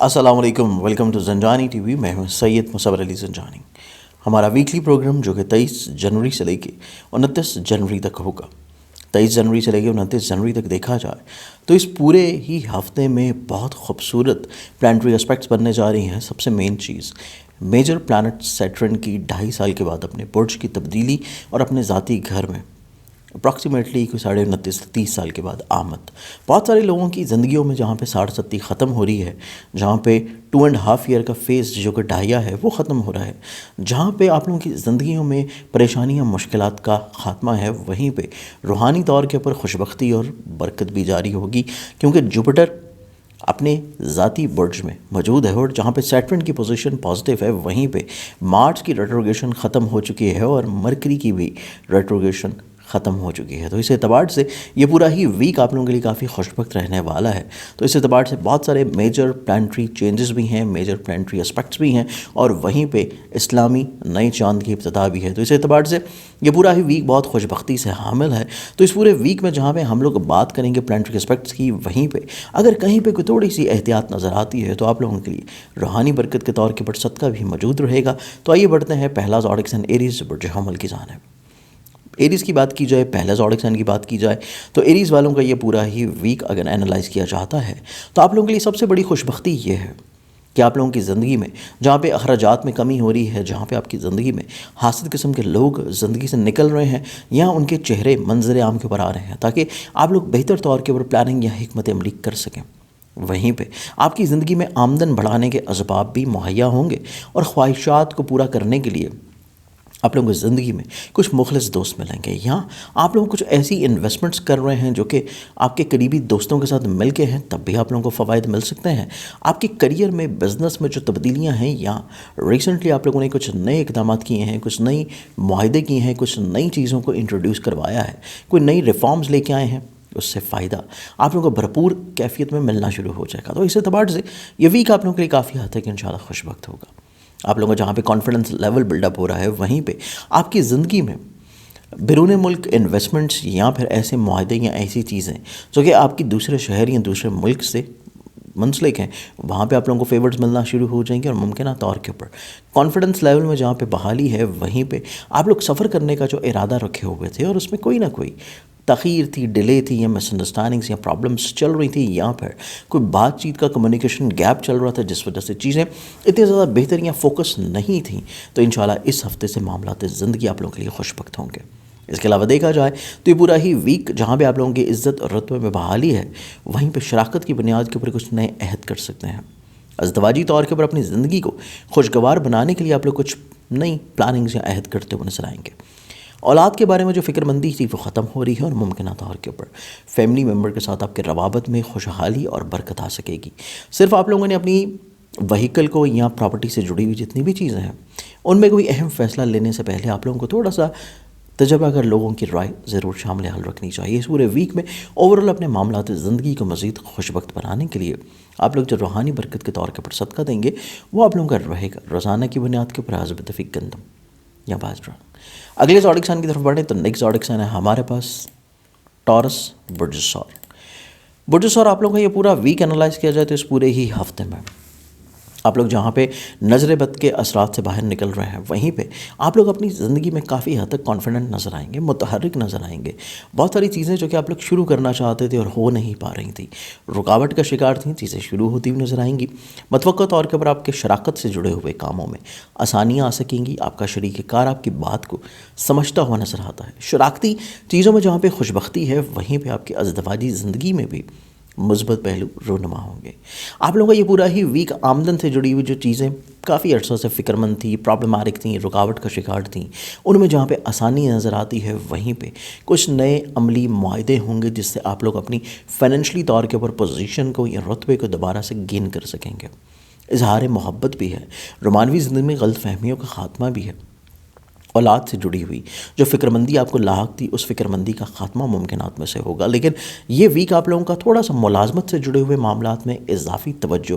السلام علیکم، welcome to زنجانی T V. میں ہوں سید مصور علی زنجانی۔ ہمارا ویکلی پروگرام جو کہ 23 جنوری سے لے کے 29 جنوری تک ہوگا، 23 جنوری سے لے کے 29 جنوری تک دیکھا جائے تو اس پورے ہی ہفتے میں بہت خوبصورت پلانٹری اسپیکٹس بننے جا رہی ہیں۔ سب سے مین چیز، میجر پلانٹ سیٹرن کی 2.5 سال کے بعد اپنے برج کی تبدیلی اور اپنے ذاتی گھر میں اپروکسیمیٹلی کوئی 29 سے 30 سال کے بعد آمد۔ بہت سارے لوگوں کی زندگیوں میں جہاں پہ 60 ختم ہو رہی ہے، جہاں پہ 2.5 ایئر کا فیز جو کہ ڈھائیا ہے وہ ختم ہو رہا ہے، جہاں پہ آپ لوگوں کی زندگیوں میں پریشانیاں مشکلات کا خاتمہ ہے، وہیں پہ روحانی طور کے اوپر خوشبختی اور برکت بھی جاری ہوگی، کیونکہ جوپیٹر اپنے ذاتی برج میں موجود ہے، اور جہاں پہ سیٹرن کی پوزیشن پازیٹیو ہے وہیں پہ مارس کی ریٹروگریشن ختم ہو چکی ہے اور مرکری کی بھی ریٹروگریشن ختم ہو چکی ہے۔ تو اس اعتبار سے یہ پورا ہی ویک آپ لوگوں کے لیے کافی خوشبخت رہنے والا ہے۔ تو اس اعتبار سے بہت سارے میجر پلانٹری چینجز بھی ہیں، میجر پلانٹری اسپیکٹس بھی ہیں، اور وہیں پہ اسلامی نئے چاند کی ابتدا بھی ہے۔ تو اس اعتبار سے یہ پورا ہی ویک بہت خوشبختی سے حامل ہے۔ تو اس پورے ویک میں جہاں پہ ہم لوگ بات کریں گے پلانٹری اسپیکٹس کی، وہیں پہ اگر کہیں پہ کوئی تھوڑی سی احتیاط نظر آتی ہے تو آپ لوگوں کے لیے روحانی برکت کے طور کے پر صدقہ بھی موجود رہے گا۔ تو آئیے بڑھتے ہیں پہلا زوڈک سائن ایریز برج حمل کی جانب۔ ایریز کی بات کی جائے، پہلا زوڈک سائن کی بات کی جائے تو ایریز والوں کا یہ پورا ہی ویک اگر اینالائز کیا جاتا ہے تو آپ لوگوں کے لیے سب سے بڑی خوشبختی یہ ہے کہ آپ لوگوں کی زندگی میں جہاں پہ اخراجات میں کمی ہو رہی ہے، جہاں پہ آپ کی زندگی میں حاسد قسم کے لوگ زندگی سے نکل رہے ہیں یا ان کے چہرے منظر عام کے اوپر آ رہے ہیں، تاکہ آپ لوگ بہتر طور کے اوپر پلاننگ یا حکمت عملی کر سکیں، وہیں پہ آپ کی زندگی میں آمدن بڑھانے کے اسباب بھی مہیا ہوں گے، اور خواہشات کو پورا کرنے کے لیے آپ لوگوں کی زندگی میں کچھ مخلص دوست ملیں گے، یا آپ لوگ کچھ ایسی انویسٹمنٹس کر رہے ہیں جو کہ آپ کے قریبی دوستوں کے ساتھ مل کے ہیں، تب بھی آپ لوگوں کو فوائد مل سکتے ہیں۔ آپ کے کریئر میں، بزنس میں جو تبدیلیاں ہیں، یا ریسنٹلی آپ لوگوں نے کچھ نئے اقدامات کیے ہیں، کچھ نئی معاہدے کیے ہیں، کچھ نئی چیزوں کو انٹروڈیوس کروایا ہے، کوئی نئی ریفارمز لے کے آئے ہیں، اس سے فائدہ آپ لوگوں کو بھرپور کیفیت میں ملنا شروع ہو جائے گا۔ تو اس اعتبار سے یہ ویک آپ لوگوں کے لیے کافی حد تک انشاءاللہ خوشبخت ہوگا۔ آپ لوگوں کو جہاں پہ کانفیڈنس لیول بلڈ اپ ہو رہا ہے، وہیں پہ آپ کی زندگی میں بیرون ملک انویسٹمنٹس یا پھر ایسے معاہدے یا ایسی چیزیں جو کہ آپ کی دوسرے شہر یا دوسرے ملک سے منسلک ہیں، وہاں پہ آپ لوگوں کو فیورز ملنا شروع ہو جائیں گے، اور ممکنہ طور کے اوپر کانفیڈنس لیول میں جہاں پہ بحالی ہے، وہیں پہ آپ لوگ سفر کرنے کا جو ارادہ رکھے ہوئے تھے اور اس میں کوئی نہ کوئی تاخیر تھی، ڈیلے تھی، یا مس انڈرسٹینڈنگس یا پرابلمس چل رہی تھی، یا پھر کوئی بات چیت کا کمیونیکیشن گیپ چل رہا تھا جس وجہ سے چیزیں اتنی زیادہ بہتر یا فوکس نہیں تھیں، تو انشاءاللہ اس ہفتے سے معاملات زندگی آپ لوگوں کے لیے خوشبخت ہوں گے۔ اس کے علاوہ دیکھا جائے تو یہ پورا ہی ویک جہاں پہ آپ لوگوں کی عزت اور رتبے میں بحالی ہے، وہیں پہ شراکت کی بنیاد کے اوپر کچھ نئے عہد کر سکتے ہیں۔ ازدواجی طور کے اوپر اپنی زندگی کو خوشگوار بنانے کے لیے آپ لوگ کچھ نئی پلاننگز یا عہد کرتے ہوئے نظر آئیں گے۔ اولاد کے بارے میں جو فکر مندی تھی وہ ختم ہو رہی ہے، اور ممکنہ طور کے اوپر فیملی ممبر کے ساتھ آپ کے روابط میں خوشحالی اور برکت آ سکے گی۔ صرف آپ لوگوں نے اپنی وہیکل کو یا پراپرٹی سے جڑی ہوئی جتنی بھی چیزیں ہیں ان میں کوئی اہم فیصلہ لینے سے پہلے آپ لوگوں کو تھوڑا سا تجربہ کر لوگوں کی رائے ضرور شامل حال رکھنی چاہیے۔ اس پورے ویک میں اوورال اپنے معاملات زندگی کو مزید خوشبخت بنانے کے لیے آپ لوگ جو روحانی برکت کے طور کے پر صدقہ دیں گے وہ آپ لوگوں کا رہے گا روزانہ کی بنیاد کے اوپر حسب دفیق گندم یا باجرا۔ اگلے زوڈک سائن کی طرف بڑھیں تو نیکسٹ زوڈک سائن ہے ہمارے پاس ٹورس برج سور۔ برج سور آپ لوگوں کا یہ پورا ویک انالائز کیا جائے تو اس پورے ہی ہفتے میں آپ لوگ جہاں پہ نظر بد کے اثرات سے باہر نکل رہے ہیں، وہیں پہ آپ لوگ اپنی زندگی میں کافی حد تک کانفیڈنٹ نظر آئیں گے، متحرک نظر آئیں گے۔ بہت ساری چیزیں جو کہ آپ لوگ شروع کرنا چاہتے تھے اور ہو نہیں پا رہی تھیں، رکاوٹ کا شکار تھیں، چیزیں شروع ہوتی ہوئی نظر آئیں گی۔ متوقع طور کے اوپر آپ کے شراکت سے جڑے ہوئے کاموں میں آسانیاں آ سکیں گی، آپ کا شریک کار آپ کی بات کو سمجھتا ہوا نظر آتا ہے۔ شراکتی چیزوں میں جہاں پہ خوشبختی ہے، وہیں پہ آپ کی ازدواجی زندگی میں بھی مثبت پہلو رونما ہوں گے۔ آپ لوگوں کا یہ پورا ہی ویک آمدن سے جڑی ہوئی جو چیزیں کافی عرصہ سے فکر مند تھیں، پرابلماتک تھیں، رکاوٹ کا شکار تھیں، ان میں جہاں پہ آسانی نظر آتی ہے، وہیں پہ کچھ نئے عملی معاہدے ہوں گے جس سے آپ لوگ اپنی فائنینشلی طور کے اوپر پوزیشن کو یا رتبے کو دوبارہ سے گین کر سکیں گے۔ اظہار محبت بھی ہے، رومانوی زندگی میں غلط فہمیوں کا خاتمہ بھی ہے۔ اولاد سے جڑی ہوئی جو فکر مندی آپ کو لاحق تھی، اس فکر مندی کا خاتمہ ممکنات میں سے ہوگا، لیکن یہ ویک آپ لوگوں کا تھوڑا سا ملازمت سے جڑے ہوئے معاملات میں اضافی توجہ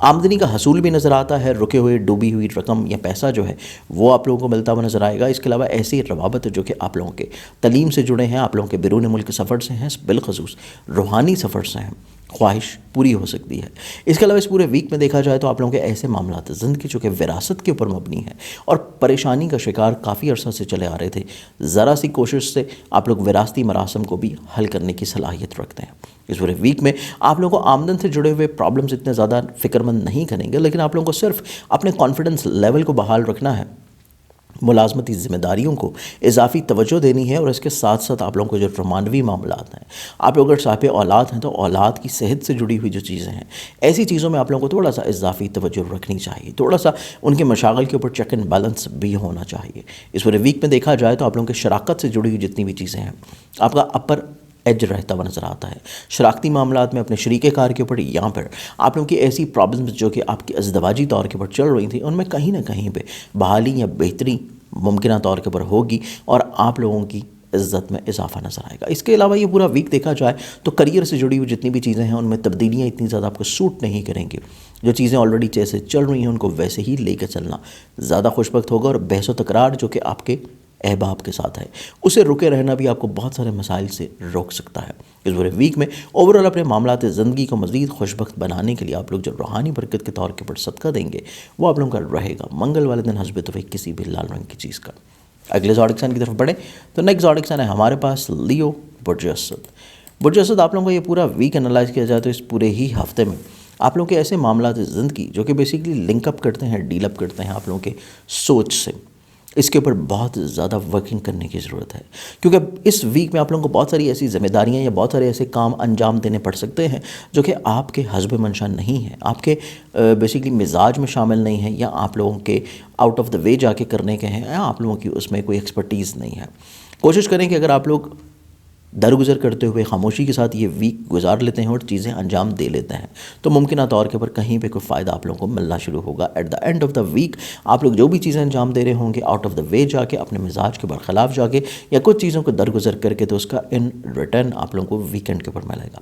آمدنی کا حصول بھی نظر آتا ہے، رکے ہوئے ڈوبی ہوئی رقم یا پیسہ جو ہے وہ آپ لوگوں کو ملتا ہوا نظر آئے گا۔ اس کے علاوہ ایسی روابط جو کہ آپ لوگوں کے تعلیم سے جڑے ہیں، آپ لوگوں کے بیرون ملک سفر سے ہیں، بالخصوص روحانی سفر سے ہیں، خواہش پوری ہو سکتی ہے۔ اس کے علاوہ اس پورے ویک میں دیکھا جائے تو آپ لوگوں کے ایسے معاملات زندگی جو کہ وراثت کے اوپر مبنی ہیں اور پریشانی کا شکار کافی عرصہ سے چلے آ رہے تھے، ذرا سی کوشش سے آپ لوگ وراثتی مراسم کو بھی حل کرنے کی صلاحیت رکھتے ہیں۔ اس پورے ویک میں آپ لوگوں کو آمدن سے جڑے ہوئے پرابلمز اتنے زیادہ فکر مند نہیں کریں گے، لیکن آپ لوگوں کو صرف اپنے کانفیڈنس لیول کو بحال رکھنا ہے، ملازمتی ذمہ داریوں کو اضافی توجہ دینی ہے، اور اس کے ساتھ ساتھ آپ لوگوں کو جو رومانوی معاملات ہیں، آپ لوگ اگر صاحب اولاد ہیں تو اولاد کی صحت سے جڑی ہوئی جو چیزیں ہیں، ایسی چیزوں میں آپ لوگوں کو تھوڑا سا اضافی توجہ رکھنی چاہیے، تھوڑا سا ان کے مشاغل کے اوپر چیک اینڈ بیلنس بھی ہونا چاہیے۔ اس پورے ویک میں دیکھا جائے تو آپ لوگوں کے شراکت سے جڑی ہوئی جتنی بھی چیزیں ہیں، آپ کا اپر ایج رہتا ہوا نظر آتا ہے۔ شراکتی معاملات میں اپنے شریک کار کے اوپر یہاں پر آپ لوگوں کی ایسی پرابلمز جو کہ آپ کی ازدواجی طور کے اوپر چل رہی تھیں، ان میں کہیں نہ کہیں پہ بحالی یا بہتری ممکنہ طور کے اوپر ہوگی اور آپ لوگوں کی عزت میں اضافہ نظر آئے گا۔ اس کے علاوہ یہ پورا ویک دیکھا جائے تو کریئر سے جڑی ہوئی جتنی بھی چیزیں ہیں ان میں تبدیلیاں اتنی زیادہ آپ کو سوٹ نہیں کریں گی۔ جو چیزیں آلریڈی جیسے چل رہی ہیں ان کو ویسے ہی لے کے چلنا زیادہ خوش بخت ہوگا، اور بحث و تکرار جو کہ آپ کے احباب کے ساتھ ہے اسے رکے رہنا بھی آپ کو بہت سارے مسائل سے روک سکتا ہے۔ اس پورے ویک میں اوورآل اپنے معاملات زندگی کو مزید خوش بخت بنانے کے لیے آپ لوگ جو روحانی برکت کے طور کے اوپر صدقہ دیں گے وہ آپ لوگوں کا رہے گا منگل والے دن حسب توفیق کسی بھی لال رنگ کی چیز کا۔ اگلے زوڈک سائن کی طرف بڑھیں تو نیکسٹ زوڈک سائن ہے ہمارے پاس لیو، برج اسد۔ برج اسد آپ لوگوں کا یہ پورا ویک انالائز کیا جائے تو اس پورے ہی ہفتے میں آپ لوگوں کے ایسے معاملات زندگی جو کہ بیسیکلی لنک اپ کرتے ہیں، ڈیل اپ کرتے ہیں آپ لوگوں کے سوچ سے، اس کے اوپر بہت زیادہ ورکنگ کرنے کی ضرورت ہے، کیونکہ اس ویک میں آپ لوگوں کو بہت ساری ایسی ذمہ داریاں یا بہت سارے ایسے کام انجام دینے پڑ سکتے ہیں جو کہ آپ کے حسب منشا نہیں ہیں، آپ کے بیسیکلی مزاج میں شامل نہیں ہیں، یا آپ لوگوں کے آؤٹ آف دا وے جا کے کرنے کے ہیں، یا آپ لوگوں کی اس میں کوئی ایکسپرٹیز نہیں ہے۔ کوشش کریں کہ اگر آپ لوگ درگزر کرتے ہوئے خاموشی کے ساتھ یہ ویک گزار لیتے ہیں اور چیزیں انجام دے لیتے ہیں تو ممکنہ طور کے اوپر کہیں پہ کوئی فائدہ آپ لوگوں کو ملنا شروع ہوگا۔ At the end of the week آپ لوگ جو بھی چیزیں انجام دے رہے ہوں گے آؤٹ آف دا وے جا کے، اپنے مزاج کے برخلاف جا کے، یا کچھ چیزوں کو درگزر کر کے، تو اس کا ان ریٹرن آپ لوگوں کو ویکینڈ کے اوپر ملے گا۔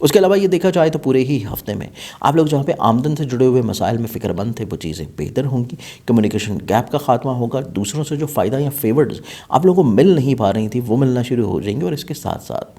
اس کے علاوہ یہ دیکھا جائے تو پورے ہی ہفتے میں آپ لوگ جہاں پہ آمدن سے جڑے ہوئے مسائل میں فکر مند تھے وہ چیزیں بہتر ہوں گی، کمیونیکیشن گیپ کا خاتمہ ہوگا، دوسروں سے جو فائدہ یا فیورز آپ لوگوں کو مل نہیں پا رہی تھی وہ ملنا شروع ہو جائیں گے۔ اور اس کے ساتھ ساتھ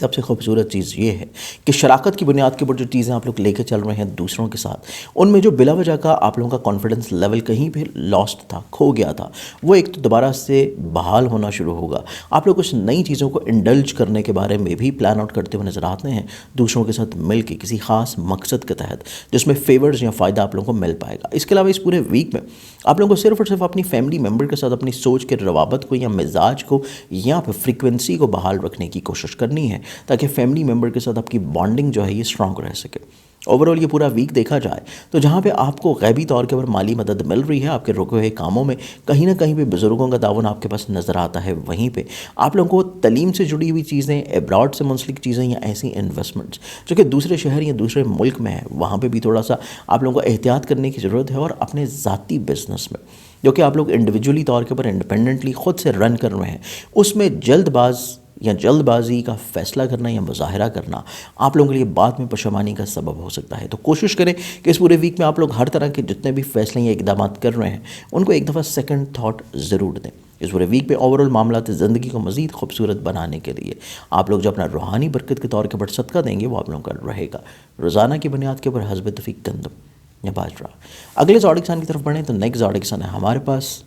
سب سے خوبصورت چیز یہ ہے کہ شراکت کی بنیاد کے اوپر جو چیزیں آپ لوگ لے کے چل رہے ہیں دوسروں کے ساتھ، ان میں جو بلا وجہ کا آپ لوگوں کا کانفیڈنس لیول کہیں پہ لاسٹ تھا، کھو گیا تھا، وہ ایک تو دوبارہ سے بحال ہونا شروع ہوگا۔ آپ لوگ کچھ نئی چیزوں کو انڈلج کرنے کے بارے میں بھی پلان آؤٹ کرتے ہوئے نظر آتے ہیں، دوسروں کے ساتھ مل کے کسی خاص مقصد کے تحت جس میں فیورز یا فائدہ آپ لوگوں کو مل پائے گا۔ اس کے علاوہ اس پورے ویک میں آپ لوگوں کو صرف اور صرف اپنی فیملی ممبر کے ساتھ اپنی سوچ کے روابط کو یا مزاج کو یا پھر فریکوینسی کو بحال رکھنے کی کوشش کرنی ہے تاکہ فیملی ممبر کے ساتھ آپ کی بانڈنگ جو ہے یہ اسٹرانگ رہ سکے۔ اوورآل یہ پورا ویک دیکھا جائے تو جہاں پہ آپ کو غیبی طور کے اوپر مالی مدد مل رہی ہے، آپ کے رکے ہوئے کاموں میں کہیں نہ کہیں پہ بزرگوں کا تعاون آپ کے پاس نظر آتا ہے، وہیں پہ آپ لوگوں کو تعلیم سے جڑی ہوئی چیزیں، ابراڈ سے منسلک چیزیں یا ایسی انویسٹمنٹس جو کہ دوسرے شہر یا دوسرے ملک میں ہے، وہاں پہ بھی تھوڑا سا آپ لوگوں کو احتیاط کرنے کی ضرورت ہے۔ اور اپنے ذاتی بزنس میں جو کہ آپ لوگ انڈیویجولی طور کے اوپر انڈیپینڈنٹلی خود سے رن کر رہے ہیں، اس میں جلد بازی کا فیصلہ کرنا یا مظاہرہ کرنا آپ لوگوں کے لیے بعد میں پشیمانی کا سبب ہو سکتا ہے۔ تو کوشش کریں کہ اس پورے ویک میں آپ لوگ ہر طرح کے جتنے بھی فیصلے یا اقدامات کر رہے ہیں ان کو ایک دفعہ سیکنڈ تھاٹ ضرور دیں۔ اس پورے ویک پہ اوورآل معاملات زندگی کو مزید خوبصورت بنانے کے لیے آپ لوگ جو اپنا روحانی برکت کے طور کے اوپر صدقہ دیں گے وہ آپ لوگوں کا رہے گا روزانہ کی بنیاد کے اوپر حسب توفیق گندم یا باجرا۔ اگلے زوڈک سائن کی طرف بڑھیں تو نیکسٹ زوڈک سائن ہے ہمارے پاس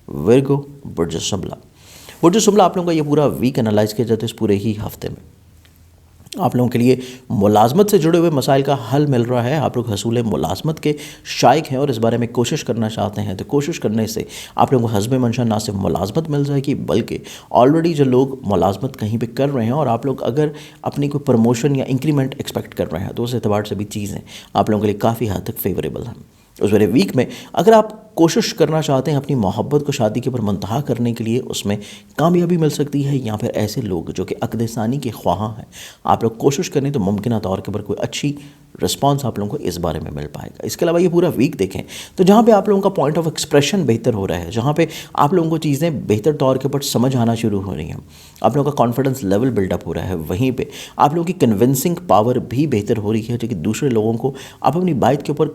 ورگو، برج شملہ۔ برج شملہ آپ لوگوں کا یہ پورا ویک انالائز کیا جاتا ہے اس پورے ہی ہفتے میں آپ لوگوں کے لیے ملازمت سے جڑے ہوئے مسائل کا حل مل رہا ہے۔ آپ لوگ حصول ملازمت کے شائق ہیں اور اس بارے میں کوشش کرنا چاہتے ہیں، تو کوشش کرنے سے آپ لوگوں کو حسب منشا نہ صرف ملازمت مل جائے گی بلکہ آلریڈی جو لوگ ملازمت کہیں پہ کر رہے ہیں اور آپ لوگ اگر اپنی کوئی پروموشن یا انکریمنٹ ایکسپیکٹ کر رہے ہیں تو اس اعتبار سے بھی چیزیں آپ لوگوں کے لیے کافی حد تک فیوریبل ہیں۔ اس پورے ویک میں اگر آپ کوشش کرنا چاہتے ہیں اپنی محبت کو شادی کے اوپر منتہا کرنے کے لیے، اس میں کامیابی مل سکتی ہے، یا پھر ایسے لوگ جو کہ عقد ثانی کے خواہاں ہیں، آپ لوگ کوشش کریں تو ممکنہ طور کے اوپر کوئی اچھی رسپانس آپ لوگوں کو اس بارے میں مل پائے گا۔ اس کے علاوہ یہ پورا ویک دیکھیں تو جہاں پہ آپ لوگوں کا پوائنٹ آف ایکسپریشن بہتر ہو رہا ہے، جہاں پہ آپ لوگوں کو چیزیں بہتر طور کے اوپر سمجھ آنا شروع ہو رہی ہیں، آپ لوگوں کا کانفیڈنس لیول بلڈ اپ ہو رہا ہے، وہیں پہ آپ لوگوں کی کنونسنگ پاور بھی بہتر ہو رہی ہے، جو کہ دوسرے لوگوں کو آپ اپنی بات کے اوپر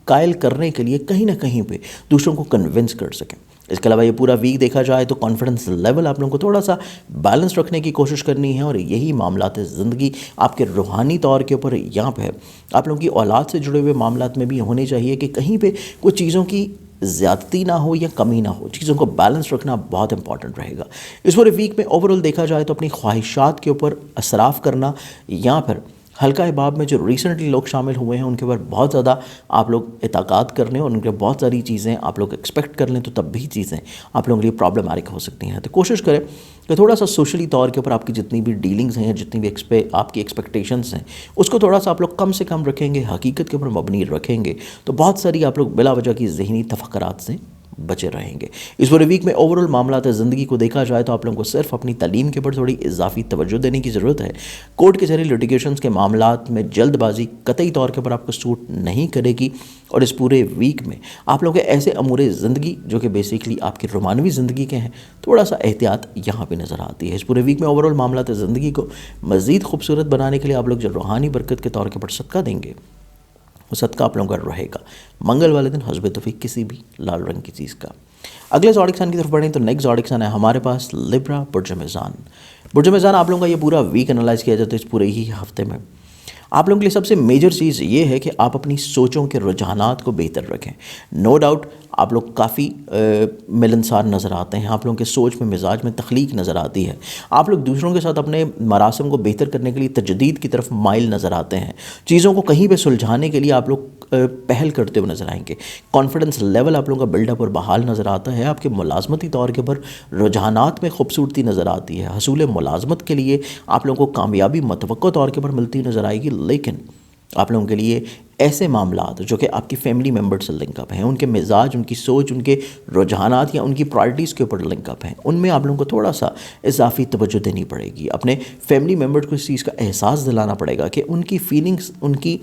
قائل کرنے کے لیے کہیں نہ کہیں پہ دوسروں کو کنونس کر سکیں۔ اس کے علاوہ یہ پورا ویک دیکھا جائے تو کانفیڈنس لیول آپ لوگوں کو تھوڑا سا بیلنس رکھنے کی کوشش کرنی ہے، اور یہی معاملات زندگی آپ کے روحانی طور کے اوپر یہاں پہ آپ لوگوں کی اولاد سے جڑے ہوئے معاملات میں بھی ہونے چاہیے کہ کہیں پہ کچھ چیزوں کی زیادتی نہ ہو یا کمی نہ ہو، چیزوں کو بیلنس رکھنا بہت امپورٹنٹ رہے گا۔ اس پورے ویک میں اوورآل دیکھا جائے تو اپنی خواہشات کے اوپر اسراف کرنا، یا پھر ہلکا احباب میں جو ریسنٹلی لوگ شامل ہوئے ہیں ان کے اوپر بہت زیادہ آپ لوگ اعتقاد کر لیں اور ان کے بہت ساری چیزیں آپ لوگ ایکسپیکٹ کر لیں، تو تب بھی چیزیں آپ لوگوں کے لیے پرابلمٹک ہو سکتی ہیں۔ تو کوشش کریں کہ تھوڑا سا سوشلی طور کے اوپر آپ کی جتنی بھی ڈیلنگز ہیں، جتنی بھی آپ کی ایکسپیکٹیشنس ہیں، اس کو تھوڑا سا آپ لوگ کم سے کم رکھیں گے، حقیقت کے اوپر مبنی رکھیں گے، تو بہت ساری آپ لوگ بلا وجہ کی ذہنی تفکرات سے بچے رہیں گے۔ اس پورے ویک میں اوورآل معاملات زندگی کو دیکھا جائے تو آپ لوگوں کو صرف اپنی تعلیم کے اوپر تھوڑی اضافی توجہ دینے کی ضرورت ہے۔ کورٹ کچہری لیٹیگیشنز کے معاملات میں جلد بازی قطعی طور کے اوپر آپ کو سوٹ نہیں کرے گی، اور اس پورے ویک میں آپ لوگوں کے ایسے امور زندگی جو کہ بیسیکلی آپ کی رومانوی زندگی کے ہیں، تھوڑا سا احتیاط یہاں پہ نظر آتی ہے۔ اس پورے ویک میں اوورآل معاملات زندگی کو مزید خوبصورت بنانے کے لیے آپ لوگ جو روحانی برکت کے طور کے اوپر صدقہ دیں گے، وہ صدقہ آپ لوگوں کا رہے گا منگل والے دن حسب توفیق کسی بھی لال رنگ کی چیز کا۔ اگلے زوڈک سائن کی طرف بڑھیں تو نیکسٹ زوڈک سائن ہے ہمارے پاس لیبرا، برج میزان۔ برج میزان آپ لوگوں کا یہ پورا ویک انالائز کیا جاتا ہے اس پورے ہی ہفتے میں۔ آپ لوگوں کے لیے سب سے میجر چیز یہ ہے کہ آپ اپنی سوچوں کے رجحانات کو بہتر رکھیں۔ نو ڈاؤٹ آپ لوگ کافی ملنسار نظر آتے ہیں، آپ لوگوں کے سوچ میں، مزاج میں تخلیق نظر آتی ہے، آپ لوگ دوسروں کے ساتھ اپنے مراسم کو بہتر کرنے کے لیے تجدید کی طرف مائل نظر آتے ہیں، چیزوں کو کہیں پہ سلجھانے کے لیے آپ لوگ پہل کرتے ہوئے نظر آئیں گے، کانفیڈنس لیول آپ لوگوں کا بلڈ اپ اور بحال نظر آتا ہے، آپ کے ملازمتی طور کے پر رجحانات میں خوبصورتی نظر آتی ہے، حصول ملازمت کے لیے آپ لوگوں کو کامیابی متوقع طور کے پر ملتی نظر آئے گی، لیکن آپ لوگوں کے لیے ایسے معاملات جو کہ آپ کی فیملی ممبر سے لنک اپ ہیں، ان کے مزاج، ان کی سوچ، ان کے رجحانات یا ان کی پرائرٹیز کے اوپر لنک اپ ہیں، ان میں آپ لوگوں کو تھوڑا سا اضافی توجہ دینی پڑے گی، اپنے فیملی ممبر کو اس چیز کا احساس دلانا پڑے گا کہ ان کی فیلنگز، ان کی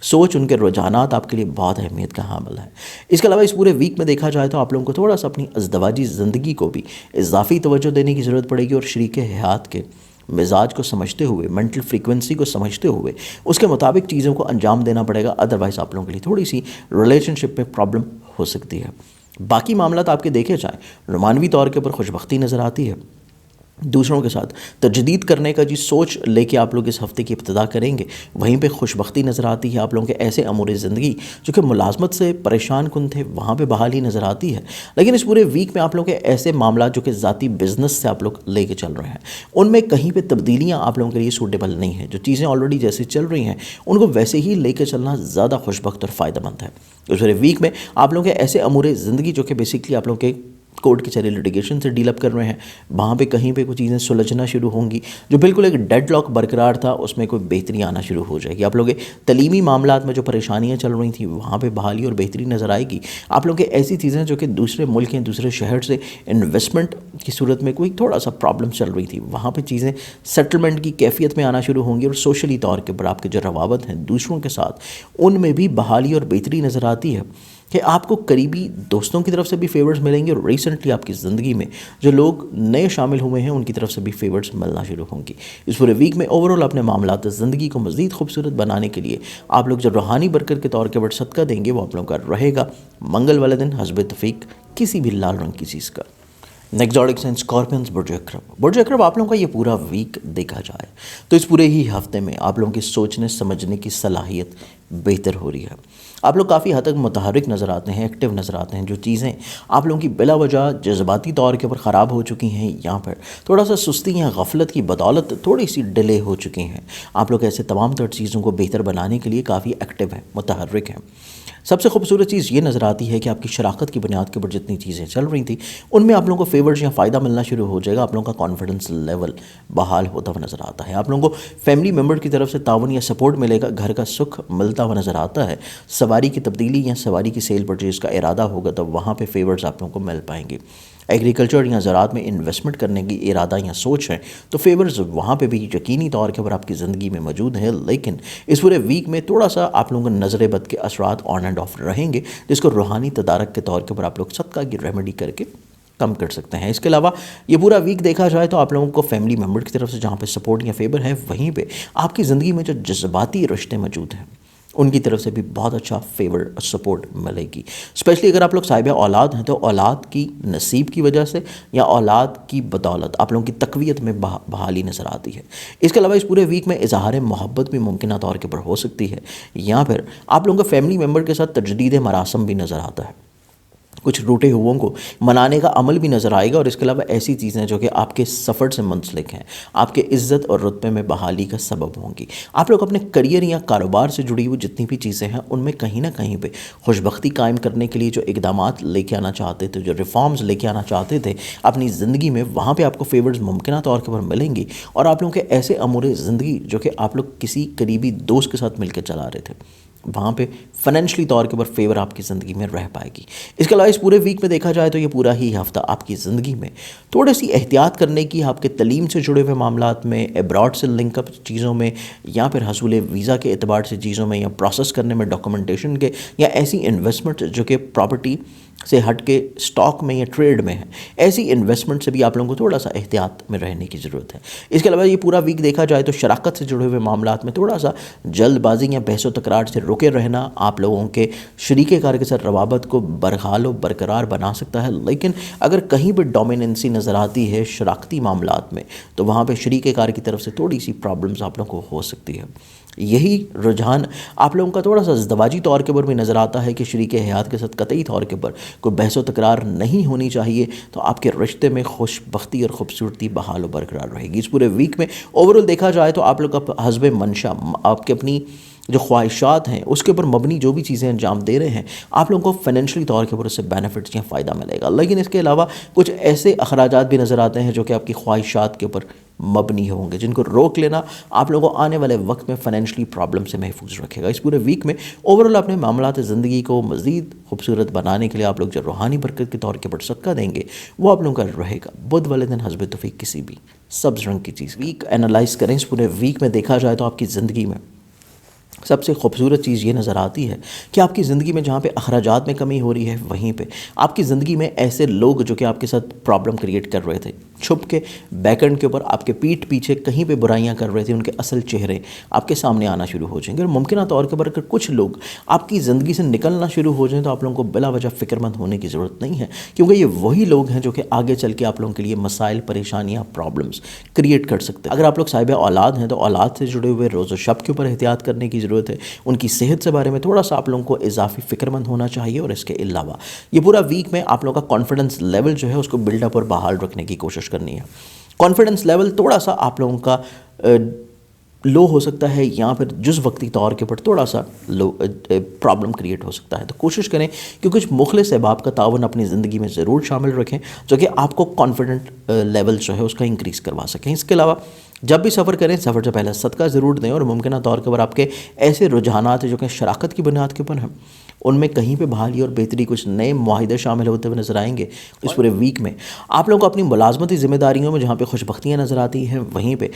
سوچ، ان کے رجحانات آپ کے لیے بہت اہمیت کا حامل ہے۔ اس کے علاوہ اس پورے ویک میں دیکھا جائے تو آپ لوگوں کو تھوڑا سا اپنی ازدواجی زندگی کو بھی اضافی توجہ دینے کی ضرورت پڑے گی، اور شریک حیات کے مزاج کو سمجھتے ہوئے، مینٹل فریکوینسی کو سمجھتے ہوئے اس کے مطابق چیزوں کو انجام دینا پڑے گا، ادروائز آپ لوگوں کے لیے تھوڑی سی ریلیشن شپ میں پرابلم ہو سکتی ہے۔ باقی معاملات آپ کے دیکھے جائیں، رومانوی طور کے اوپر خوش بختی نظر آتی ہے، دوسروں کے ساتھ تجدید کرنے کا سوچ لے کے آپ لوگ اس ہفتے کی ابتدا کریں گے، وہیں پہ خوش بختی نظر آتی ہے، آپ لوگوں کے ایسے امور زندگی جو کہ ملازمت سے پریشان کن تھے وہاں پہ بحالی نظر آتی ہے، لیکن اس پورے ویک میں آپ لوگوں کے ایسے معاملات جو کہ ذاتی بزنس سے آپ لوگ لے کے چل رہے ہیں، ان میں کہیں پہ تبدیلیاں آپ لوگوں کے لیے سوٹیبل نہیں ہیں، جو چیزیں آلریڈی جیسے چل رہی ہیں ان کو ویسے ہی لے کے چلنا زیادہ خوش بخت اور فائدہ مند ہے۔ اس پورے ویک میں آپ لوگوں کے ایسے امور زندگی جو کہ بیسکلی آپ لوگوں کے کورٹ کچہری لیٹیگیشن سے ڈیل اپ کر رہے ہیں، وہاں پہ کہیں پہ کچھ چیزیں سلجھنا شروع ہوں گی، جو بالکل ایک ڈیڈ لاک برقرار تھا اس میں کوئی بہتری آنا شروع ہو جائے گی، آپ لوگوں کے تعلیمی معاملات میں جو پریشانیاں چل رہی تھیں وہاں پہ بحالی اور بہتری نظر آئے گی، آپ لوگوں کے ایسی چیزیں جو کہ دوسرے ملک ہیں، دوسرے شہر سے انویسٹمنٹ کی صورت میں کوئی تھوڑا سا پرابلم چل رہی تھی، وہاں پہ چیزیں سیٹلمنٹ کی کیفیت میں آنا شروع ہوں گی، اور سوشلی طور کے پر آپ کے جو روابط ہیں دوسروں کے ساتھ ان میں بھی بحالی اور بہتری نظر آتی ہے کہ آپ کو قریبی دوستوں کی طرف سے بھی فیورز ملیں گے، اور ریسنٹلی آپ کی زندگی میں جو لوگ نئے شامل ہوئے ہیں ان کی طرف سے بھی فیورز ملنا شروع ہوں گی۔ اس پورے ویک میں اوورآل اپنے معاملات زندگی کو مزید خوبصورت بنانے کے لیے آپ لوگ جو روحانی برکت کے طور کے پر صدقہ دیں گے وہ آپ لوگوں کا رہے گا منگل والے دن حسب توفیق کسی بھی لال رنگ کی چیز کا۔ نیکسٹ زوڈک سائن اسکارپینز، برج اکرم۔ برج اکرم آپ لوگوں کا یہ پورا ویک دیکھا جائے تو اس پورے ہی ہفتے میں آپ لوگوں کی سوچنے سمجھنے کی صلاحیت بہتر ہو رہی ہے، آپ لوگ کافی حد تک متحرک نظر آتے ہیں، ایکٹیو نظر آتے ہیں، جو چیزیں آپ لوگوں کی بلا وجہ جذباتی طور کے اوپر خراب ہو چکی ہیں، یہاں پر تھوڑا سا سستی یا غفلت کی بدولت تھوڑی سی ڈیلے ہو چکی ہیں، آپ لوگ ایسے تمام تر چیزوں کو بہتر بنانے کے لیے کافی ایکٹیو ہیں، متحرک ہیں۔ سب سے خوبصورت چیز یہ نظر آتی ہے کہ آپ کی شراکت کی بنیاد کے اوپر جتنی چیزیں چل رہی تھیں ان میں آپ لوگوں کو فیورز یا فائدہ ملنا شروع ہو جائے گا. آپ لوگوں کا کانفیڈنس لیول بحال ہوتا ہوا نظر آتا ہے. آپ لوگوں کو فیملی ممبر کی طرف سے تعاون یا سپورٹ ملے گا. گھر کا سکھ ملتا ہوا نظر آتا ہے. سواری کی تبدیلی یا سواری کی سیل پرچیز کا ارادہ ہوگا تو وہاں پہ فیورز آپ لوگوں کو مل پائیں گے. ایگریکلچر یا زراعت میں انویسٹمنٹ کرنے کی ارادہ یا سوچ ہے تو فیورز وہاں پہ بھی یقینی طور کے اوپر آپ کی زندگی میں موجود ہے. لیکن اس پورے ویک میں تھوڑا سا آپ لوگوں کو نظر بد کے اثرات آن اینڈ آف رہیں گے جس کو روحانی تدارک کے طور کے اوپر آپ لوگ صدقہ کی ریمیڈی کر کے کم کر سکتے ہیں. اس کے علاوہ یہ پورا ویک دیکھا جائے تو آپ لوگوں کو فیملی ممبر کی طرف سے جہاں پہ سپورٹ یا فیور ہے وہیں پہ آپ کی زندگی میں جو جذباتی رشتے موجود ہیں ان کی طرف سے بھی بہت اچھا فیور سپورٹ ملے گی. اسپیشلی اگر آپ لوگ صاحب اولاد ہیں تو اولاد کی نصیب کی وجہ سے یا اولاد کی بدولت آپ لوگوں کی تقویت میں بحالی نظر آتی ہے. اس کے علاوہ اس پورے ویک میں اظہار محبت بھی ممکنہ طور کے پر ہو سکتی ہے یا پھر آپ لوگوں کو فیملی ممبر کے ساتھ تجدید مراسم بھی نظر آتا ہے. کچھ روٹے ہوئوں کو منانے کا عمل بھی نظر آئے گا. اور اس کے علاوہ ایسی چیزیں جو کہ آپ کے سفر سے منسلک ہیں آپ کے عزت اور رتبے میں بحالی کا سبب ہوں گی. آپ لوگ اپنے کریئر یا کاروبار سے جڑی ہوئی جتنی بھی چیزیں ہیں ان میں کہیں نہ کہیں پہ خوشبختی قائم کرنے کے لیے جو اقدامات لے کے آنا چاہتے تھے, جو ریفارمز لے کے آنا چاہتے تھے اپنی زندگی میں, وہاں پہ آپ کو فیورز ممکنہ طور کے پر ملیں گی. اور آپ لوگوں کے ایسے امور زندگی جو کہ آپ لوگ کسی قریبی دوست کے ساتھ مل کے چلا رہے تھے وہاں پہ فائنینشلی طور کے اوپر فیور آپ کی زندگی میں رہ پائے گی. اس کے علاوہ اس پورے ویک میں دیکھا جائے تو یہ پورا ہی ہفتہ آپ کی زندگی میں تھوڑی سی احتیاط کرنے کی, آپ کے تعلیم سے جڑے ہوئے معاملات میں, ایبراڈ سے لنک اپ چیزوں میں یا پھر حصول ویزا کے اعتبار سے چیزوں میں یا پروسیس کرنے میں ڈاکومنٹیشن کے یا ایسی انویسٹمنٹ جو کہ پراپرٹی سے ہٹ کے اسٹاک میں یا ٹریڈ میں ہے, ایسی انویسٹمنٹ سے بھی آپ لوگوں کو تھوڑا سا احتیاط میں رہنے کی ضرورت ہے. اس کے علاوہ یہ پورا ویک دیکھا جائے تو شراکت سے جڑے ہوئے معاملات میں تھوڑا سا جلد بازی یا بحث و تکرار سے رکے رہنا آپ لوگوں کے شریک کار کے ساتھ روابط کو برحال و برقرار بنا سکتا ہے. لیکن اگر کہیں بھی ڈومیننسی نظر آتی ہے شراکتی معاملات میں تو وہاں پہ شریک کار کی طرف سے تھوڑی سی پرابلمز آپ لوگوں کو ہو سکتی ہے. یہی رجحان آپ لوگوں کا تھوڑا سا ازدواجی طور کے اوپر بھی نظر آتا ہے کہ شریک حیات کے ساتھ قطعی طور کے اوپر کوئی بحث و تکرار نہیں ہونی چاہیے تو آپ کے رشتے میں خوش بختی اور خوبصورتی بحال و برقرار رہے گی. اس پورے ویک میں اوورال دیکھا جائے تو آپ لوگ حسب منشا آپ کے اپنی جو خواہشات ہیں اس کے اوپر مبنی جو بھی چیزیں انجام دے رہے ہیں آپ لوگوں کو فائنینشلی طور کے اوپر اس سے بینیفٹس یا فائدہ ملے گا. لیکن اس کے علاوہ کچھ ایسے اخراجات بھی نظر آتے ہیں جو کہ آپ کی خواہشات کے اوپر مبنی ہوں گے جن کو روک لینا آپ لوگوں کو آنے والے وقت میں فائنینشلی پرابلم سے محفوظ رکھے گا. اس پورے ویک میں اوورال اپنے معاملات زندگی کو مزید خوبصورت بنانے کے لیے آپ لوگ جو روحانی برکت کے طور کے اوپر صدقہ دیں گے وہ آپ لوگوں کا رہے گا. بدھ والے دن حسب توفیق کسی بھی سبز رنگ کی چیز. ویک انالائز کریں, اس پورے ویک میں دیکھا جائے تو آپ کی زندگی میں سب سے خوبصورت چیز یہ نظر آتی ہے کہ آپ کی زندگی میں جہاں پہ اخراجات میں کمی ہو رہی ہے وہیں پہ آپ کی زندگی میں ایسے لوگ جو کہ آپ کے ساتھ پرابلم کریٹ کر رہے تھے چھپ کے بیک اینڈ کے اوپر آپ کے پیٹھ پیچھے کہیں پہ برائیاں کر رہے تھے ان کے اصل چہرے آپ کے سامنے آنا شروع ہو جائیں گے. اور ممکنہ طور کے اوپر اگر کچھ لوگ آپ کی زندگی سے نکلنا شروع ہو جائیں تو آپ لوگوں کو بلا وجہ فکر مند ہونے کی ضرورت نہیں ہے کیونکہ یہ وہی لوگ ہیں جو کہ آگے چل کے آپ لوگوں کے لیے مسائل, پریشانیاں, پرابلمس کریٹ کر سکتے ہیں. اگر آپ لوگ صاحب اولاد ہیں تو اولاد سے جڑے ہوئے روز و شب کے اوپر احتیاط کرنے کی ضرورت ہے. ان کی صحت سے بارے میں تھوڑا سا آپ لوگوں کو اضافی فکر مند ہونا چاہیے. اور اس کے علاوہ یہ پورا ویک میں آپ لوگوں کا کانفیڈنس لیول جو ہے اس کو بلڈ اپ اور بحال رکھنے کی کوشش کرنی ہے. کانفیڈنس لیول تھوڑا سا آپ لوگوں کا لو ہو سکتا ہے یا پھر جز وقتی طور کے اوپر تھوڑا سا لو پرابلم کریٹ ہو سکتا ہے. تو کوشش کریں کہ کچھ مخلص احباب کا تعاون اپنی زندگی میں ضرور شامل رکھیں جو کہ آپ کو کانفیڈنٹ لیول جو ہے اس کا انکریز کروا سکیں. اس کے علاوہ جب بھی سفر کریں سفر سے پہلے صدقہ ضرور دیں اور ممکنہ طور کے اوپر آپ کے ایسے رجحانات ہیں جو کہ شراکت کی بنیاد کے اوپر ہیں ان میں کہیں پہ بحالی اور بہتری کچھ نئے معاہدے شامل ہوتے ہوئے نظر آئیں گے. اس پورے ویک میں آپ لوگوں کو اپنی ملازمتی ذمہ داریوں میں جہاں پہ خوش بختیاں نظر آتی ہیں وہیں پہ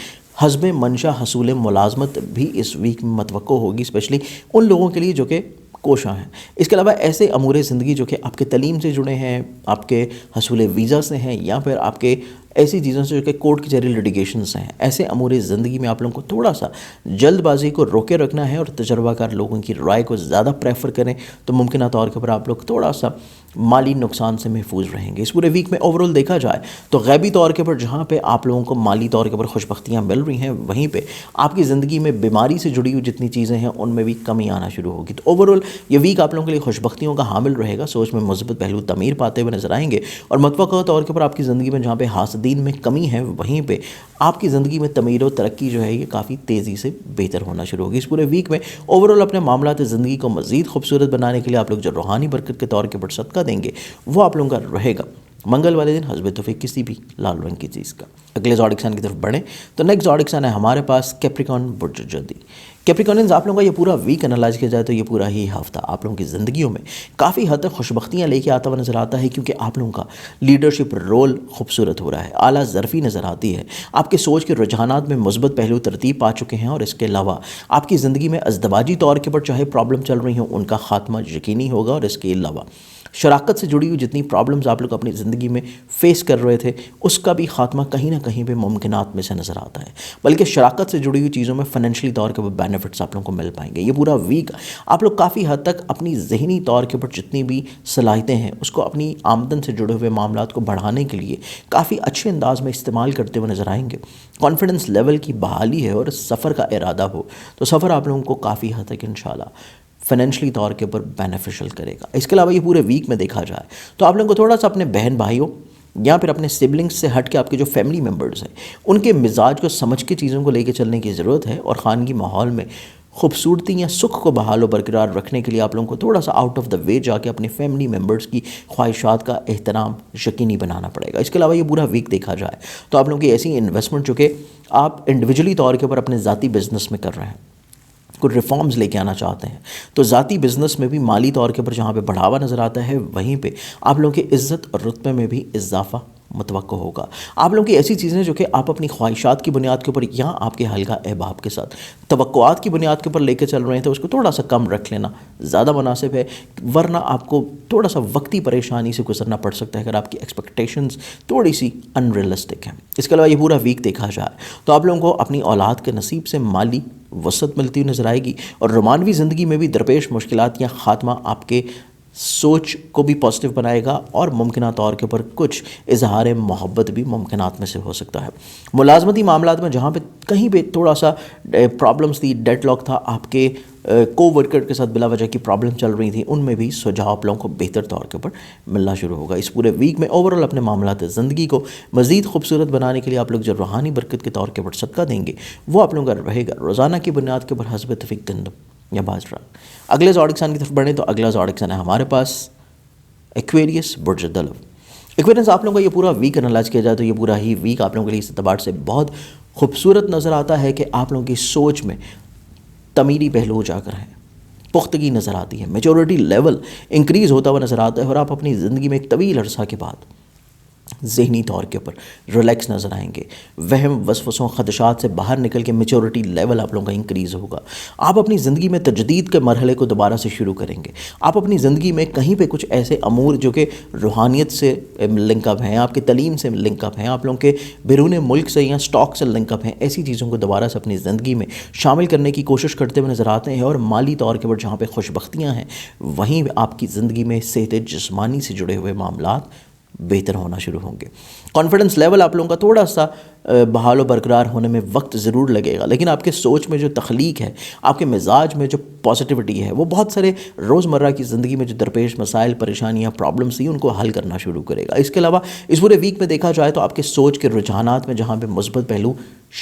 حسب منشا حصول ملازمت بھی اس ویک میں متوقع ہوگی, اسپیشلی ان لوگوں کے لیے جو کہ کوشاں ہیں. اس کے علاوہ ایسے امور زندگی جو کہ آپ کے تعلیم سے جڑے ہیں, آپ کے حصول ویزا سے ہیں یا پھر آپ کے ایسی چیزوں سے جو کہ کورٹ کچہری لٹیگیشنز ہیں, ایسے امور زندگی میں آپ لوگوں کو تھوڑا سا جلد بازی کو روکے رکھنا ہے اور تجربہ کار لوگوں کی رائے کو زیادہ پریفر کریں تو ممکنہ طور کے اوپر آپ لوگ تھوڑا سا مالی نقصان سے محفوظ رہیں گے۔ اس پورے ویک میں اوورال دیکھا جائے تو غیبی طور کے پر جہاں پہ آپ لوگوں کو مالی طور کے پر خوش بختیاں مل رہی ہیں، وہیں پہ آپ کی زندگی میں بیماری سے جڑی ہوئی جتنی چیزیں ہیں ان میں بھی کمی آنا شروع ہوگی۔ تو اوورال یہ ویک آپ لوگوں کے لیے خوش بختیوں کا حامل رہے گا، سوچ میں مثبت پہلو تعمیر پاتے ہوئے نظر آئیں گے، اور متوقع طور کے پر آپ کی زندگی میں جہاں پہ حاسدین میں کمی ہے، وہیں پہ آپ کی زندگی میں تعمیر و ترقی جو ہے یہ کافی تیزی سے بہتر ہونا شروع ہوگی۔ اس پورے ویک میں اوورال اپنے معاملات زندگی کو مزید خوبصورت بنانے کے لیے آپ لوگ جو روحانی برکت کے طور کے پر صدقہ دیں گے وہ آپ لوگوں کا رہے گا منگل والے دن حسب توفیق کسی بھی لال رنگ کی چیز کا۔ اگلے زوڈک سائن کی طرف بڑھیں تو نیکسٹ زوڈک سائن ہے ہمارے پاس کیپریکارن برج جلدی۔ کیپریکارنز آپ لوگوں کا یہ پورا ویک انالائز کیا جائے تو یہ پورا ہی ہفتہ آپ لوگوں کی زندگیوں میں کافی حد تک خوش بختیاں لے کے آتا ہوا نظر آتا ہے، کیونکہ آپ لوگوں کا لیڈرشپ رول خوبصورت ہو رہا ہے، اعلیٰ ظرفی نظر آتی ہے، آپ کے سوچ کے رجحانات میں مثبت پہلو ترتیب پا چکے ہیں، اور اس کے علاوہ آپ کی زندگی میں ازدواجی طور کے پر چاہے پرابلم چل رہی ہوں ان کا خاتمہ یقینی ہوگا، اور اس کے علاوہ شراکت سے جڑی ہوئی جتنی پرابلمز آپ لوگ اپنی زندگی میں فیس کر رہے تھے اس کا بھی خاتمہ کہیں نہ کہیں پہ ممکنات میں سے نظر آتا ہے، بلکہ شراکت سے جڑی ہوئی چیزوں میں فائنینشلی طور کے بینیفٹس آپ لوگوں کو مل پائیں گے۔ یہ پورا ویک آپ لوگ کافی حد تک اپنی ذہنی طور کے اوپر جتنی بھی صلاحیتیں ہیں اس کو اپنی آمدن سے جڑے ہوئے معاملات کو بڑھانے کے لیے کافی اچھے انداز میں استعمال کرتے ہوئے نظر آئیں گے۔ کانفیڈنس لیول کی بحالی ہے اور سفر کا ارادہ ہو تو سفر آپ لوگوں کو کافی حد تک انشاءاللہ فائنینشلی طور کے اوپر بینیفیشل کرے گا۔ اس کے علاوہ یہ پورے ویک میں دیکھا جائے تو آپ لوگوں کو تھوڑا سا اپنے بہن بھائیوں یا پھر اپنے سبلنگس سے ہٹ کے آپ کے جو فیملی ممبرز ہیں ان کے مزاج کو سمجھ کے چیزوں کو لے کے چلنے کی ضرورت ہے، اور خانگی ماحول میں خوبصورتی یا سکھ کو بحال و برقرار رکھنے کے لیے آپ لوگوں کو تھوڑا سا آؤٹ آف دا وے جا کے اپنے فیملی ممبرز کی خواہشات کا احترام یقینی بنانا پڑے گا۔ اس کے علاوہ یہ پورا ویک دیکھا جائے تو آپ لوگوں کی ایسی انویسٹمنٹ جو کہ آپ انڈیویجولی طور کے اوپر اپنے ذاتی بزنس میں کر رہے ہیں، کوئی ریفارمز لے کے آنا چاہتے ہیں، تو ذاتی بزنس میں بھی مالی طور کے اوپر جہاں پہ بڑھاوا نظر آتا ہے وہیں پہ آپ لوگوں کی عزت اور رتبے میں بھی اضافہ متوقع ہوگا۔ آپ لوگوں کی ایسی چیزیں جو کہ آپ اپنی خواہشات کی بنیاد کے اوپر یا آپ کے حلقہ احباب کے ساتھ توقعات کی بنیاد کے اوپر لے کے چل رہے ہیں تو اس کو تھوڑا سا کم رکھ لینا زیادہ مناسب ہے، ورنہ آپ کو تھوڑا سا وقتی پریشانی سے گزرنا پڑ سکتا ہے اگر آپ کی ایکسپیکٹیشنز تھوڑی سی ان ریئلسٹک ہیں۔ اس کے علاوہ یہ پورا ویک دیکھا جائے تو آپ لوگوں کو اپنی اولاد کے نصیب سے مالی وسعت ملتی ہوئی نظر آئے گی، اور رومانوی زندگی میں بھی درپیش مشکلات یا خاتمہ آپ کے سوچ کو بھی پازیٹیو بنائے گا، اور ممکنہ طور کے اوپر کچھ اظہار محبت بھی ممکنات میں سے ہو سکتا ہے۔ ملازمتی معاملات میں جہاں پہ کہیں پہ تھوڑا سا پرابلمس تھی، ڈیڈ لاک تھا، آپ کے کو ورکر کے ساتھ بلا وجہ کی پرابلم چل رہی تھی، ان میں بھی سجاؤ آپ لوگوں کو بہتر طور کے اوپر ملنا شروع ہوگا۔ اس پورے ویک میں اوورال اپنے معاملات زندگی کو مزید خوبصورت بنانے کے لیے آپ لوگ جو روحانی برکت کے طور کے اوپر صدقہ دیں گے وہ آپ لوگوں کا رہے گا روزانہ کی بنیاد کے اوپر حسب توفیق گندم یا باجرا۔ اگلے زوڈک سائن کی طرف بڑھیں تو اگلا زوڈک سائن ہے ہمارے پاس ایکویریس برج دلو۔ ایکویریس آپ لوگوں کا یہ پورا ویک انالائز کیا جائے تو یہ پورا ہی ویک آپ لوگوں کے لیے اس اعتبار سے بہت خوبصورت نظر آتا ہے کہ آپ لوگوں کی سوچ میں تعمیری پہلو اجاگر ہیں، پختگی نظر آتی ہے، میچورٹی لیول انکریز ہوتا ہوا نظر آتا ہے، اور آپ اپنی زندگی میں ایک طویل عرصہ کے بعد ذہنی طور کے اوپر ریلیکس نظر آئیں گے، وہم وسوسوں خدشات سے باہر نکل کے میچورٹی لیول آپ لوگوں کا انکریز ہوگا، آپ اپنی زندگی میں تجدید کے مرحلے کو دوبارہ سے شروع کریں گے، آپ اپنی زندگی میں کہیں پہ کچھ ایسے امور جو کہ روحانیت سے لنک اپ ہیں، آپ کے تعلیم سے لنک اپ ہیں، آپ لوگوں کے بیرون ملک سے یا سٹاک سے لنک اپ ہیں، ایسی چیزوں کو دوبارہ سے اپنی زندگی میں شامل کرنے کی کوشش کرتے ہوئے نظر آتے ہیں، اور مالی طور کے اوپر جہاں پہ خوش بختیاں ہیں وہیں آپ کی زندگی میں صحت جسمانی سے جڑے ہوئے معاملات بہتر ہونا شروع ہوں گے۔ کانفیڈنس لیول آپ لوگوں کا تھوڑا سا بحال و برقرار ہونے میں وقت ضرور لگے گا، لیکن آپ کے سوچ میں جو تخلیق ہے، آپ کے مزاج میں جو پازیٹیوٹی ہے، وہ بہت سارے روزمرہ کی زندگی میں جو درپیش مسائل، پریشانیاں، پرابلمس تھیں ان کو حل کرنا شروع کرے گا۔ اس کے علاوہ اس پورے ویک میں دیکھا جائے تو آپ کے سوچ کے رجحانات میں جہاں پہ مثبت پہلو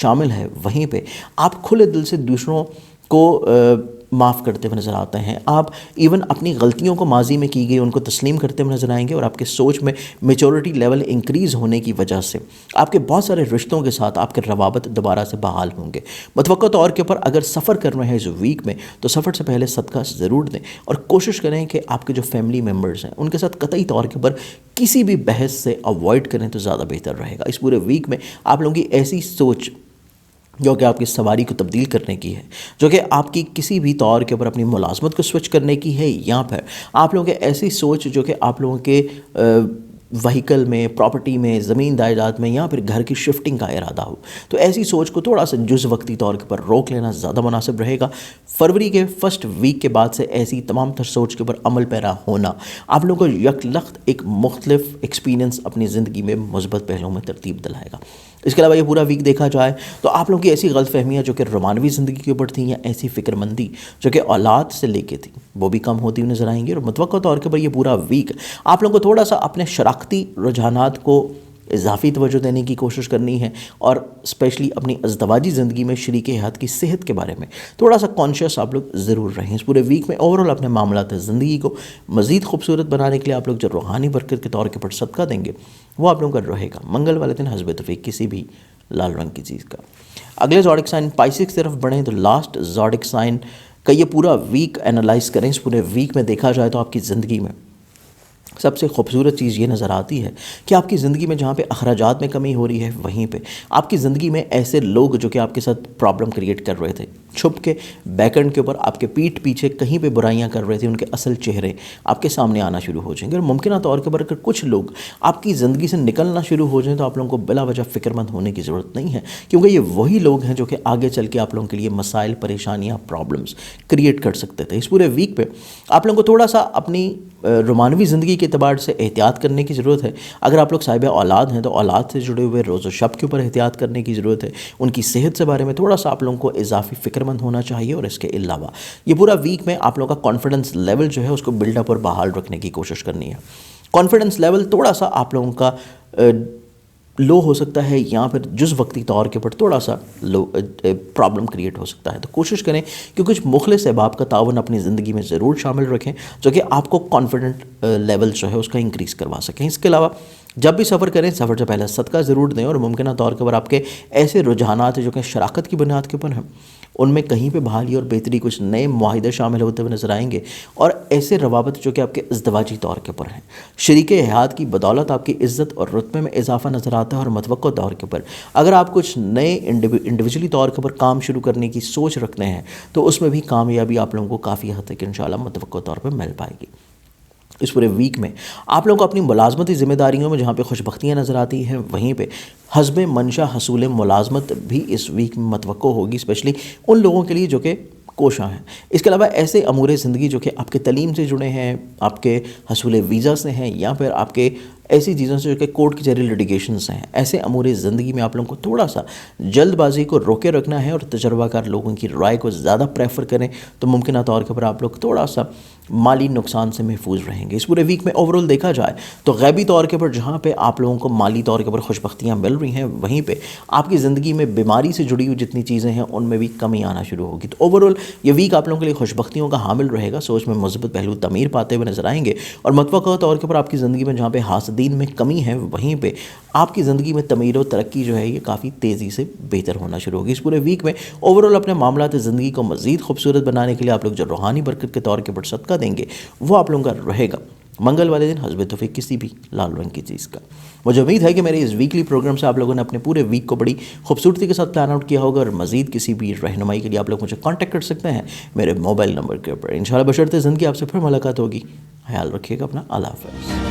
شامل ہے وہیں پہ آپ کھلے دل سے دوسروں کو معاف کرتے ہوئے نظر آتے ہیں، آپ ایون اپنی غلطیوں کو ماضی میں کی گئی ان کو تسلیم کرتے ہوئے نظر آئیں گے، اور آپ کے سوچ میں میچورٹی لیول انکریز ہونے کی وجہ سے آپ کے بہت سارے رشتوں کے ساتھ آپ کے روابط دوبارہ سے بحال ہوں گے۔ متوقع طور کے اوپر اگر سفر کر رہے ہیں اس ویک میں تو سفر سے پہلے صدقہ ضرور دیں، اور کوشش کریں کہ آپ کے جو فیملی ممبرز ہیں ان کے ساتھ قطعی طور کے اوپر کسی بھی بحث سے اوائڈ کریں تو زیادہ بہتر رہے گا۔ اس پورے ویک میں آپ لوگوں کی ایسی سوچ جو کہ آپ کی سواری کو تبدیل کرنے کی ہے، جو کہ آپ کی کسی بھی طور کے اوپر اپنی ملازمت کو سوئچ کرنے کی ہے، یا پھر آپ لوگوں کے ایسی سوچ جو کہ آپ لوگوں کے وہیکل میں، پراپرٹی میں، زمین جائیداد میں یا پھر گھر کی شفٹنگ کا ارادہ ہو، تو ایسی سوچ کو تھوڑا سا جز وقتی طور پر روک لینا زیادہ مناسب رہے گا۔ فروری کے فرسٹ ویک کے بعد سے ایسی تمام تر سوچ کے اوپر عمل پیرا ہونا آپ لوگوں کو یکلخت ایک مختلف ایکسپیرینس اپنی زندگی میں مثبت پہلوؤں میں ترتیب دلائے گا۔ اس کے علاوہ یہ پورا ویک دیکھا جائے تو آپ لوگوں کی ایسی غلط فہمیاں جو کہ رومانوی زندگی کے اوپر تھیں یا ایسی فکر مندی جو کہ اولاد سے لے کے تھی، وہ بھی کم ہوتی ہوئی نظر آئیں گی۔ اور متوقع طور کے اوپر یہ پورا ویک آپ لوگوں کو تھوڑا سا اپنے شراکتی رجحانات کو اضافی توجہ دینے کی کوشش کرنی ہے، اور اسپیشلی اپنی ازدواجی زندگی میں شریک حیات کی صحت کے بارے میں تھوڑا سا کانشیس آپ لوگ ضرور رہیں۔ اس پورے ویک میں اوورآل اپنے معاملات زندگی کو مزید خوبصورت بنانے کے لیے آپ لوگ جو روحانی برکت کے طور کے پر صدقہ دیں گے وہ آپ لوگوں کا رہے گا منگل والے دن حسب توفیق کسی بھی لال رنگ کی چیز کا۔ اگلے زوڈک سائن پائسس کی طرف بڑھیں تو لاسٹ زوڈک سائن کا یہ پورا ویک انالائز کریں۔ اس پورے ویک میں دیکھا جائے تو آپ کی زندگی میں سب سے خوبصورت چیز یہ نظر آتی ہے کہ آپ کی زندگی میں جہاں پہ اخراجات میں کمی ہو رہی ہے، وہیں پہ آپ کی زندگی میں ایسے لوگ جو کہ آپ کے ساتھ پرابلم کریٹ کر رہے تھے، چھپ کے بیک اینڈ کے اوپر آپ کے پیٹھ پیچھے کہیں پہ برائیاں کر رہے تھے، ان کے اصل چہرے آپ کے سامنے آنا شروع ہو جائیں گے۔ اور ممکنہ طور کے اوپر اگر کچھ لوگ آپ کی زندگی سے نکلنا شروع ہو جائیں تو آپ لوگوں کو بلا وجہ فکر مند ہونے کی ضرورت نہیں ہے، کیونکہ یہ وہی لوگ ہیں جو کہ آگے چل کے آپ لوگوں کے لیے مسائل، پریشانیاں، پرابلمس کریٹ کر سکتے تھے۔ اس پورے ویک پہ آپ لوگوں کو تھوڑا سا اپنی رومانوی زندگی کے اعتبار سے احتیاط کرنے کی ضرورت ہے۔ اگر آپ لوگ صاحب اولاد ہیں تو اولاد سے جڑے ہوئے روز و شب کے اوپر احتیاط کرنے کی ضرورت ہے، ان کی صحت سے بارے میں تھوڑا سا آپ لوگوں کو اضافی فکر مند ہونا چاہیے۔ اور اس کے علاوہ یہ پورا ویک میں آپ لوگوں کا کانفیڈنس لیول جو ہے اس کو بلڈ اپ اور بحال رکھنے کی کوشش کرنی ہے۔ کانفیڈنس لیول تھوڑا سا آپ لوگوں کا لو ہو سکتا ہے، یا پھر جز وقتی طور کے اوپر تھوڑا سا لو پرابلم کریٹ ہو سکتا ہے، تو کوشش کریں کہ کچھ مخلص احباب کا تعاون اپنی زندگی میں ضرور شامل رکھیں جو کہ آپ کو کانفیڈنٹ لیول جو ہے اس کا انکریز کروا سکیں۔ اس کے علاوہ جب بھی سفر کریں، سفر سے پہلے صدقہ ضرور دیں، اور ممکنہ طور کے اوپر آپ کے ایسے رجحانات جو کہ شراکت کی بنیاد کے اوپر ہیں ان میں کہیں پہ بحالی اور بہتری، کچھ نئے معاہدے شامل ہوتے ہوئے نظر آئیں گے، اور ایسے روابط جو کہ آپ کے ازدواجی طور کے اوپر ہیں، شریک حیات کی بدولت آپ کی عزت اور رتبے میں اضافہ نظر آتا ہے۔ اور متوقع طور کے اوپر اگر آپ کچھ نئے انڈیویجولی طور کے اوپر کام شروع کرنے کی سوچ رکھتے ہیں تو اس میں بھی کامیابی آپ لوگوں کو کافی حد تک انشاءاللہ متوقع طور پر مل پائے گی۔ اس پورے ویک میں آپ لوگوں کو اپنی ملازمتی ذمہ داریوں میں جہاں پہ خوش بختیاں نظر آتی ہیں، وہیں پہ حسب منشا حصول ملازمت بھی اس ویک میں متوقع ہوگی، اسپیشلی ان لوگوں کے لیے جو کہ کوشاں ہیں۔ اس کے علاوہ ایسے امور زندگی جو کہ آپ کے تعلیم سے جڑے ہیں، آپ کے حصول ویزا سے ہیں، یا پھر آپ کے ایسی چیزوں سے جو کہ کورٹ کی جاری لٹیگیشنز ہیں، ایسے امور زندگی میں آپ لوگوں کو تھوڑا سا جلد بازی کو روکے رکھنا ہے اور تجربہ کار لوگوں کی رائے کو زیادہ پریفر کریں، تو ممکنہ طور کے اوپر آپ لوگ تھوڑا سا مالی نقصان سے محفوظ رہیں گے۔ اس پورے ویک میں اوورال دیکھا جائے تو غیبی طور کے اوپر جہاں پہ آپ لوگوں کو مالی طور کے اوپر خوش بختیاں مل رہی ہیں، وہیں پہ آپ کی زندگی میں بیماری سے جڑی ہوئی جتنی چیزیں ہیں ان میں بھی کمی آنا شروع ہوگی۔ تو اوورال یہ ویک آپ لوگوں کے لیے خوش بختیوں کا حامل رہے گا، سوچ میں مثبت پہلو تعمیر پاتے ہوئے نظر آئیں گے، اور متوقع طور کے اوپر آپ کی زندگی میں جہاں پہ حاسدین میں کمی ہے، وہیں پہ آپ کی زندگی میں تعمیر و ترقی جو ہے یہ کافی تیزی سے بہتر ہونا شروع ہوگی۔ اس پورے ویک میں اوورال اپنے معاملات زندگی کو مزید خوبصورت بنانے کے لیے آپ لوگ جو روحانی برکت کے طور کے اوپر صدقہ دیں گے وہ آپ لوگوں کا رہے گا منگل والے دن حسب توفیق کسی بھی لال رنگ کی چیز کا۔ مجھے امید ہے کہ میرے اس ویکلی پروگرام سے آپ لوگوں نے اپنے پورے ویک کو بڑی خوبصورتی کے ساتھ پلان آؤٹ کیا ہوگا، اور مزید کسی بھی رہنمائی کے لیے آپ لوگ مجھے کانٹیکٹ کر سکتے ہیں میرے موبائل نمبر کے اوپر۔ انشاءاللہ بشرط زندگی آپ سے پھر ملاقات ہوگی۔ خیال رکھیے گا اپنا، اللہ حافظ۔